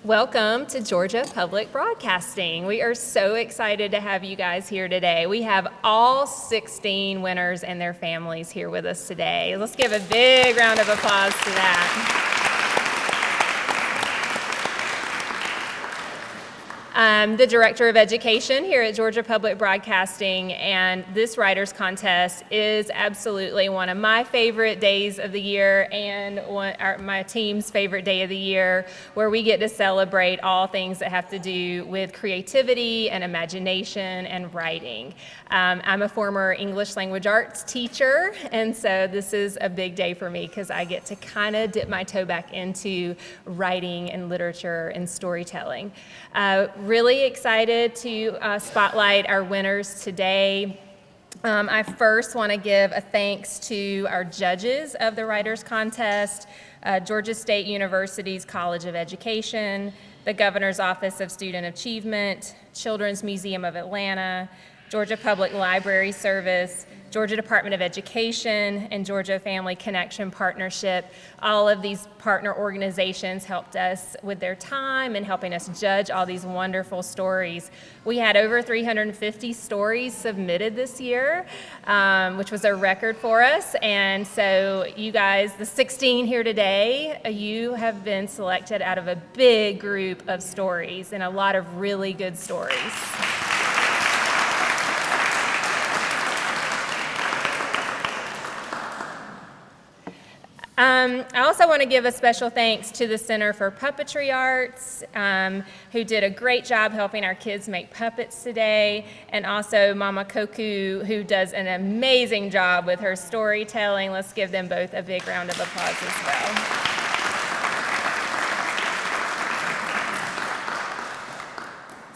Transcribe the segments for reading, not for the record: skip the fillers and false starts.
Welcome to Georgia Public Broadcasting. We are so excited to have you guys here today. We have all 16 winners and their families here with us today. Let's give a big round of applause to that. I'm the Director of Education here at Georgia Public Broadcasting, and this Writers Contest is absolutely one of my favorite days of the year and my team's favorite day of the year, where we get to celebrate all things that have to do with creativity and imagination and writing. I'm a former English language arts teacher, and so this is a big day for me because I get to kind of dip my toe back into writing and literature and storytelling. Really excited to spotlight our winners today. I first want to give a thanks to our judges of the Writers Contest, Georgia State University's College of Education, the Governor's Office of Student Achievement, Children's Museum of Atlanta, Georgia Public Library Service, Georgia Department of Education, and Georgia Family Connection Partnership. All of these partner organizations helped us with their time and helping us judge all these wonderful stories. We had over 350 stories submitted this year, which was a record for us. And so you guys, the 16 here today, you have been selected out of a big group of stories and a lot of really good stories. I also want to give a special thanks to the Center for Puppetry Arts, who did a great job helping our kids make puppets today, and also Mama Koku, who does an amazing job with her storytelling. Let's give them both a big round of applause as well.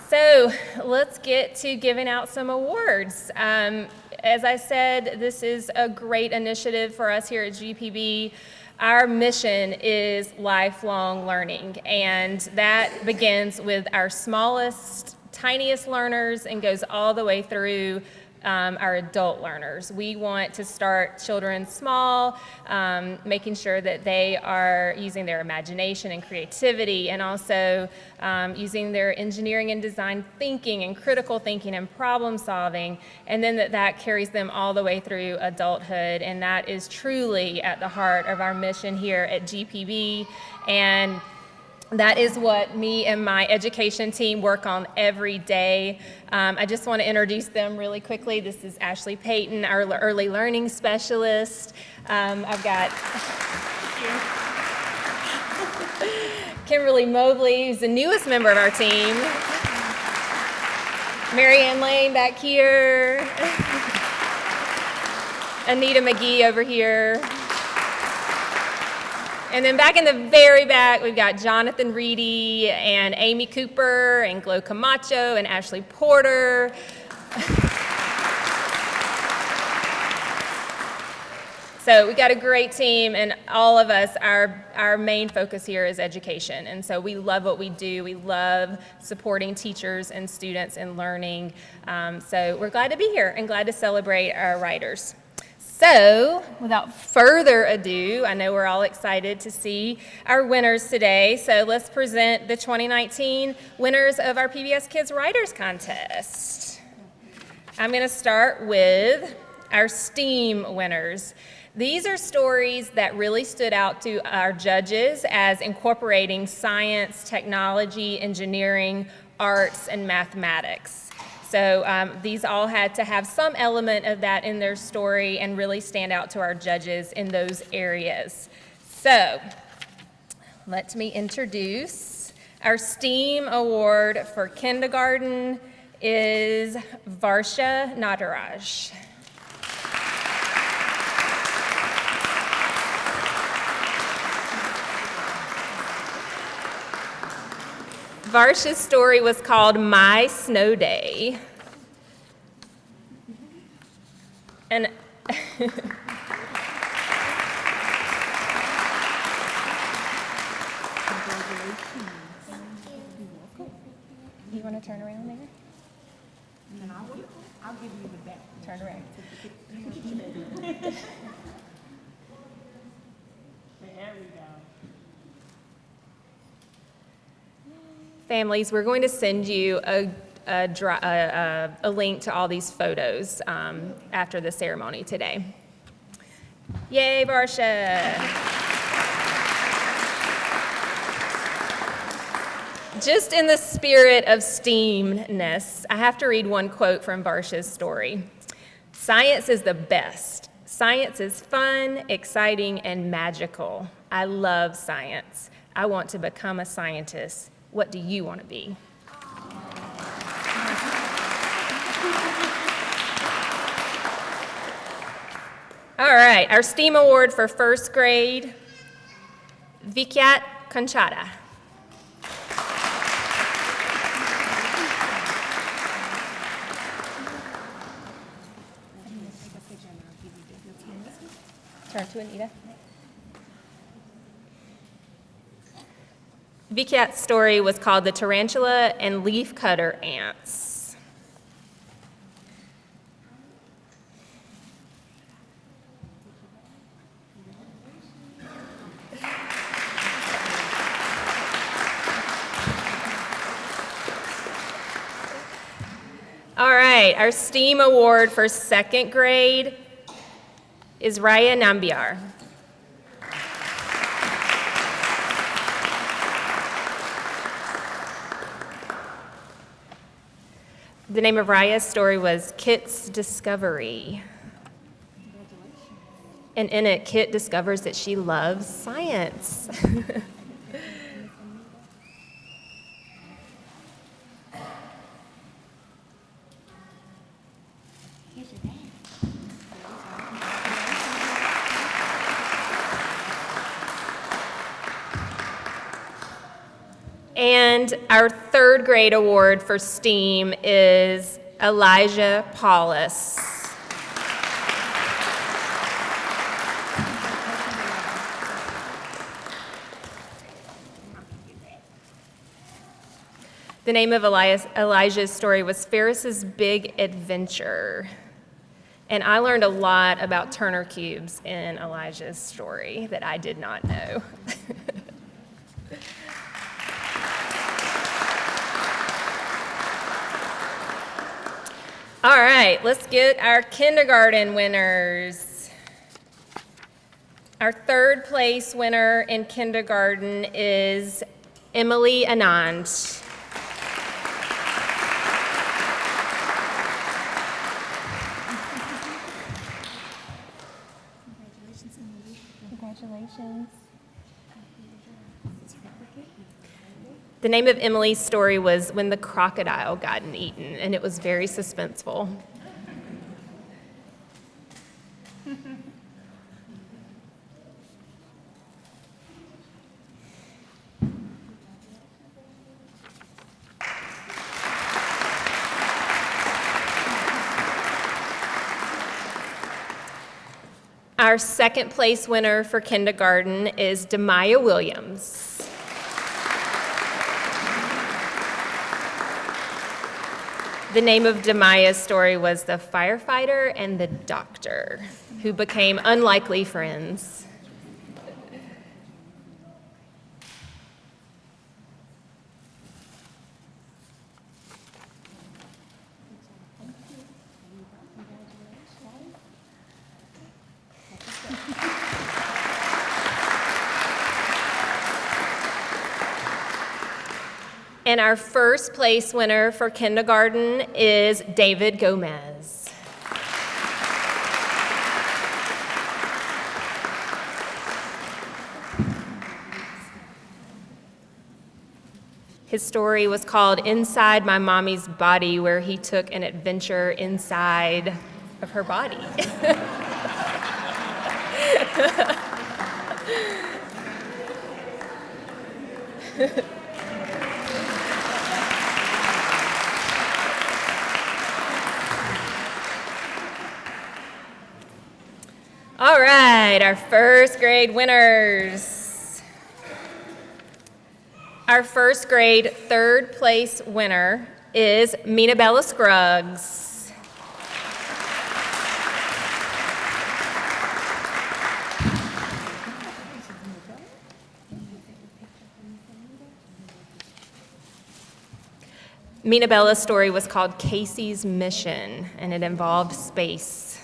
So let's get to giving out some awards. As I said, this is a great initiative for us here at GPB. Our mission is lifelong learning, and that begins with our smallest, tiniest learners and goes all the way through our adult learners. We want to start children small, making sure that they are using their imagination and creativity, and also using their engineering and design thinking and critical thinking and problem solving, and then that carries them all the way through adulthood. And that is truly at the heart of our mission here at GPB. And that is what me and my education team work on every day. I just want to introduce them really quickly. This is Ashley Payton, our early learning specialist. I've got Kimberly Mobley, who's the newest member of our team. Marianne Lane back here. Anita McGee over here. And then back in the very back, we've got Jonathan Reedy and Amy Cooper and Glo Camacho and Ashley Porter. So we got a great team, and all of us, our main focus here is education. And so we love what we do. We love supporting teachers and students in learning. So we're glad to be here and glad to celebrate our writers. So, without further ado, I know we're all excited to see our winners today. So let's present the 2019 winners of our PBS Kids Writers Contest. I'm going to start with our STEAM winners. These are stories that really stood out to our judges as incorporating science, technology, engineering, arts, and mathematics. So these all had to have some element of that in their story and really stand out to our judges in those areas. So let me introduce our STEAM award for kindergarten is Varsha Nataraj. Varsha's story was called My Snow Day. And you want to turn around there? And I'll give you the back. Turn around. There we go. Families, we're going to send you a link to all these photos after the ceremony today. Yay, Barsha! Just in the spirit of STEAMness, I have to read one quote from Barsha's story. Science is the best. Science is fun, exciting, and magical. I love science. I want to become a scientist. What do you want to be? All right, our STEAM award for first grade, Vikyat Conchata. Turn to Anita. Vikyat's story was called The Tarantula and Leafcutter Ants. All right, our STEAM award for second grade is Raya Nambiar. The name of Raya's story was Kit's Discovery. And in it, Kit discovers that she loves science. And our third grade award for STEAM is Elijah Paulus. The name of Elijah's story was Ferris's Big Adventure. And I learned a lot about Turner cubes in Elijah's story that I did not know. All right, let's get our kindergarten winners. Our third place winner in kindergarten is Emily Anand. Congratulations. The name of Emily's story was When the Crocodile Gotten Eaten, and it was very suspenseful. Our second place winner for kindergarten is Demaya Williams. The name of Demaya's story was The Firefighter and the Doctor, who became unlikely friends. And our first place winner for kindergarten is David Gomez. His story was called Inside My Mommy's Body, where he took an adventure inside of her body. All right, our first grade winners. Our first grade third place winner is Mina Bella Scruggs. Mina Bella's story was called Casey's Mission, and it involved space.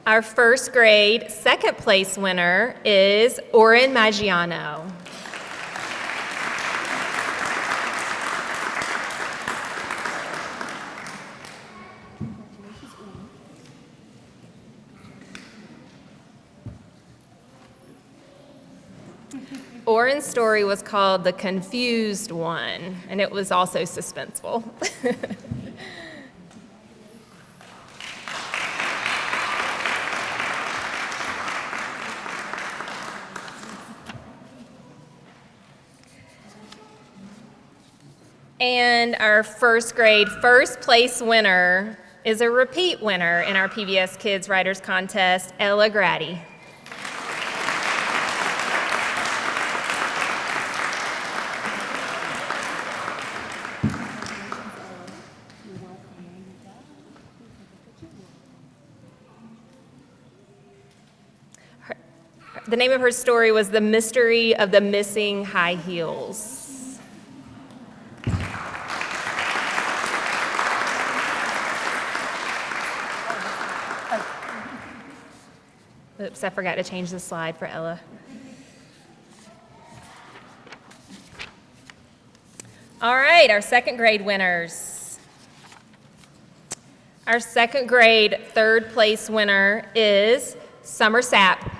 Our first grade second place winner is Oren Maggiano. Oren's story was called The Confused One, and it was also suspenseful. And our first grade first place winner is a repeat winner in our PBS Kids Writers Contest, Ella Grady. The name of her story was The Mystery of the Missing High Heels. Oops, I forgot to change the slide for Ella. All right, our second grade winners. Our second grade third place winner is Summer Sapp.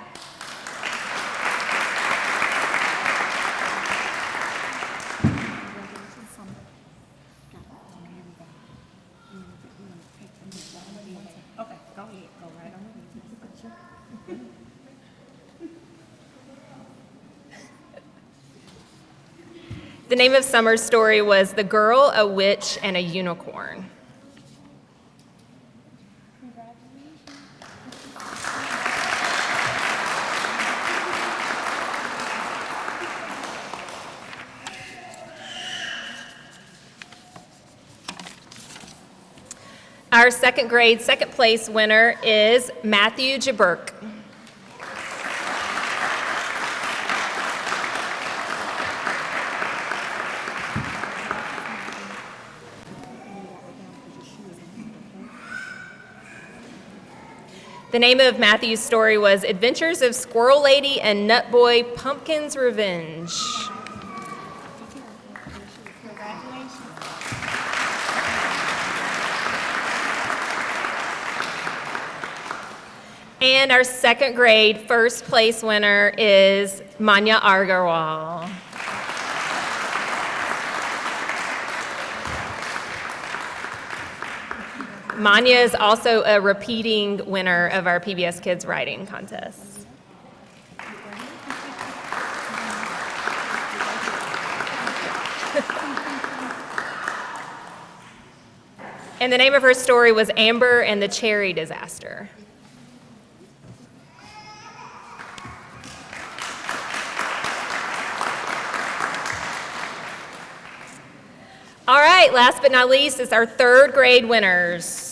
The name of Summer's story was The Girl, a Witch, and a Unicorn. Our second grade second place winner is Matthew Jaburk. The name of Matthew's story was Adventures of Squirrel Lady and Nut Boy Pumpkin's Revenge. And our second grade first place winner is Manya Agarwal. Manya is also a repeating winner of our PBS Kids Writing Contest. And the name of her story was Amber and the Cherry Disaster. All right, last but not least is our third grade winners.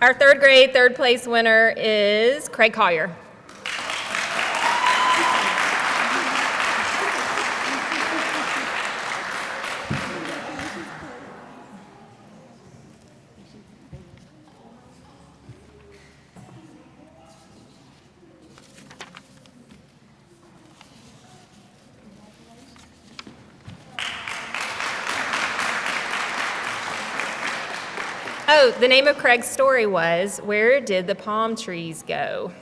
Our third grade third place winner is Craig Collier. Oh, the name of Craig's story was Where Did the Palm Trees Go?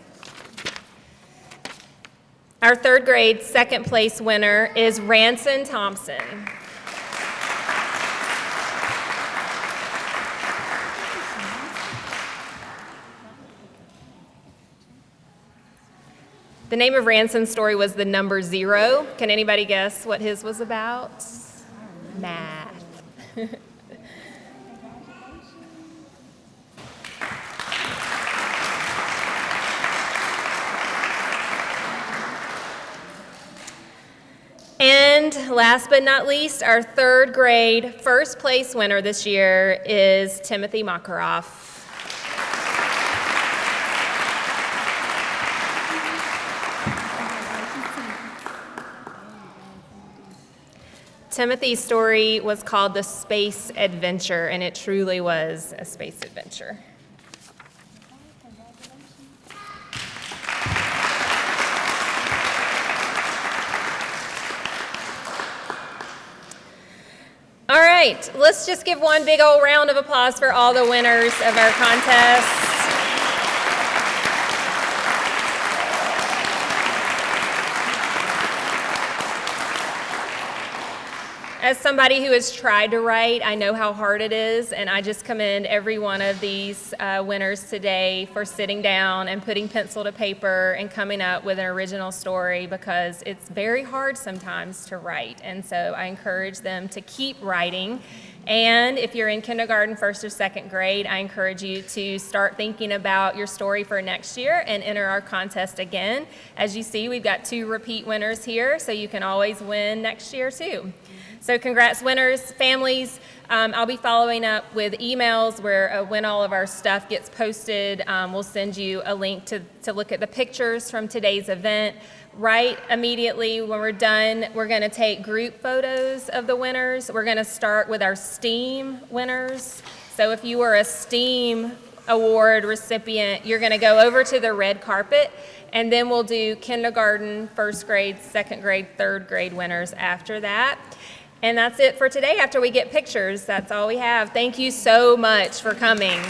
Our third grade second place winner is Ranson Thompson. The name of Ranson's story was The Number Zero. Can anybody guess what his was about? Math. And last but not least, our third grade first place winner this year is Timothy Makarov. Timothy's story was called The Space Adventure, and it truly was a space adventure. All right, let's just give one big old round of applause for all the winners of our contest. As somebody who has tried to write, I know how hard it is, and I just commend every one of these winners today for sitting down and putting pencil to paper and coming up with an original story, because it's very hard sometimes to write. And so I encourage them to keep writing. And if you're in kindergarten, first or second grade, I encourage you to start thinking about your story for next year and enter our contest again. As you see, we've got 2 repeat winners here, so you can always win next year too. So congrats, winners, families. I'll be following up with emails where when all of our stuff gets posted, we'll send you a link to look at the pictures from today's event. Right immediately when we're done, we're going to take group photos of the winners. We're going to start with our STEAM winners. So if you were a STEAM award recipient, you're going to go over to the red carpet, and then we'll do kindergarten, first grade, second grade, third grade winners after that. And that's it for today. After we get pictures, that's all we have. Thank you so much for coming.